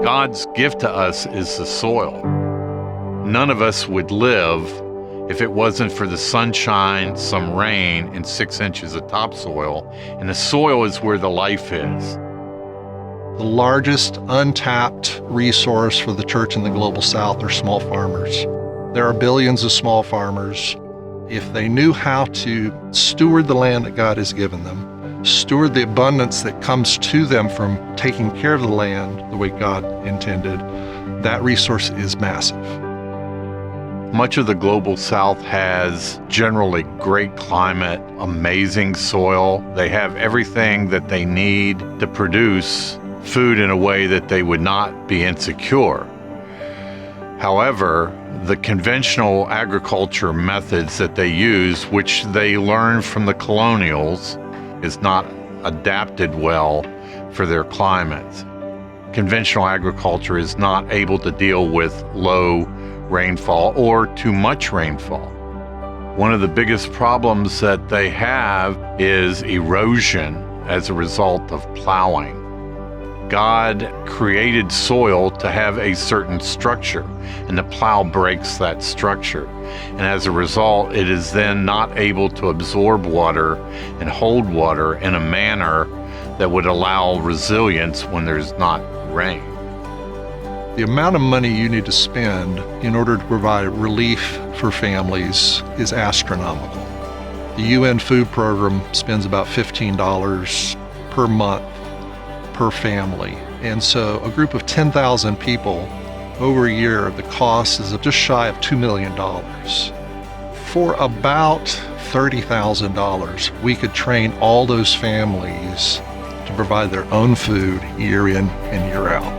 God's gift to us is the soil. None of us would live if it wasn't for the sunshine, some rain, and 6 inches of topsoil. And the soil is where the life is. The largest untapped resource for the church in the global south are small farmers. There are billions of small farmers. If they knew how to steward the land that God has given them, steward the abundance that comes to them from taking care of the land the way God intended, that resource is massive. Much of the global south has generally great climate, amazing soil. They have everything that they need to produce food in a way that they would not be insecure. However, the conventional agriculture methods that they use, which they learned from the colonials, is not adapted well for their climates. Conventional agriculture is not able to deal with low rainfall or too much rainfall. One of the biggest problems that they have is erosion as a result of plowing. God created soil to have a certain structure, and the plow breaks that structure. And as a result, it is then not able to absorb water and hold water in a manner that would allow resilience when there's not rain. The amount of money you need to spend in order to provide relief for families is astronomical. The UN Food Program spends about $15 per month per family. And so a group of 10,000 people over a year, the cost is just shy of $2 million. For about $30,000, we could train all those families to provide their own food year in and year out.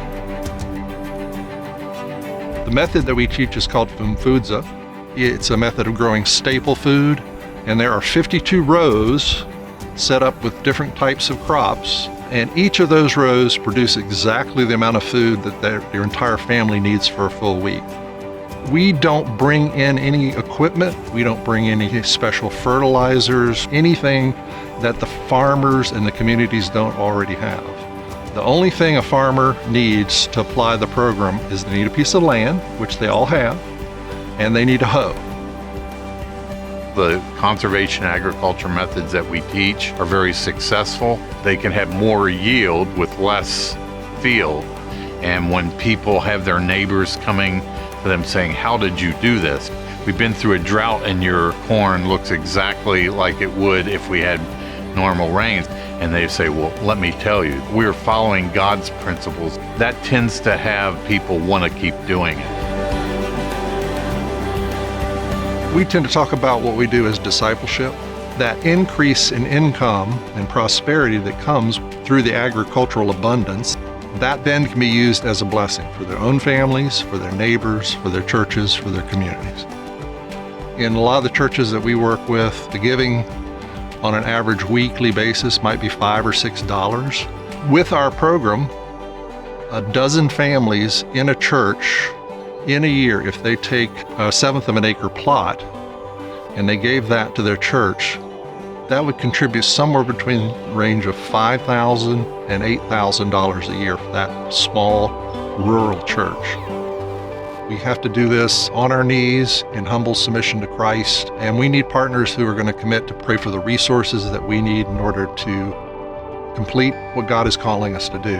The method that we teach is called Fumfuza. It's a method of growing staple food, and there are 52 rows set up with different types of crops, and each of those rows produce exactly the amount of food that their entire family needs for a full week. We don't bring in any equipment, we don't bring in any special fertilizers, anything that the farmers and the communities don't already have. The only thing a farmer needs to apply the program is they need a piece of land, which they all have, and they need a hoe. The conservation agriculture methods that we teach are very successful. They can have more yield with less field. And when people have their neighbors coming to them saying, "How did you do this? We've been through a drought and your corn looks exactly like it would if we had normal rains." And they say, "Well, let me tell you, we're following God's principles." That tends to have people want to keep doing it. We tend to talk about what we do as discipleship, that increase in income and prosperity that comes through the agricultural abundance, that then can be used as a blessing for their own families, for their neighbors, for their churches, for their communities. In a lot of the churches that we work with, the giving on an average weekly basis might be $5 or $6. With our program, a dozen families in a church in a year, if they take 1/7 of an acre plot and they gave that to their church, that would contribute somewhere between the range of $5,000 and $8,000 a year for that small rural church. We have to do this on our knees in humble submission to Christ, and we need partners who are going to commit to pray for the resources that we need in order to complete what God is calling us to do.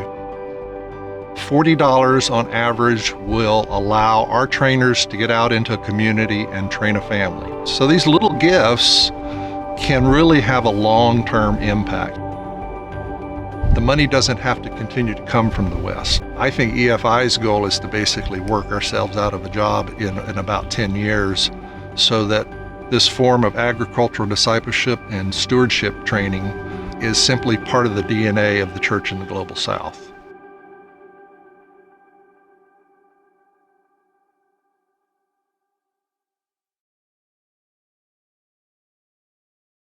$40 on average will allow our trainers to get out into a community and train a family. So these little gifts can really have a long-term impact. The money doesn't have to continue to come from the West. I think EFI's goal is to basically work ourselves out of a job in about 10 years so that this form of agricultural discipleship and stewardship training is simply part of the DNA of the church in the global south.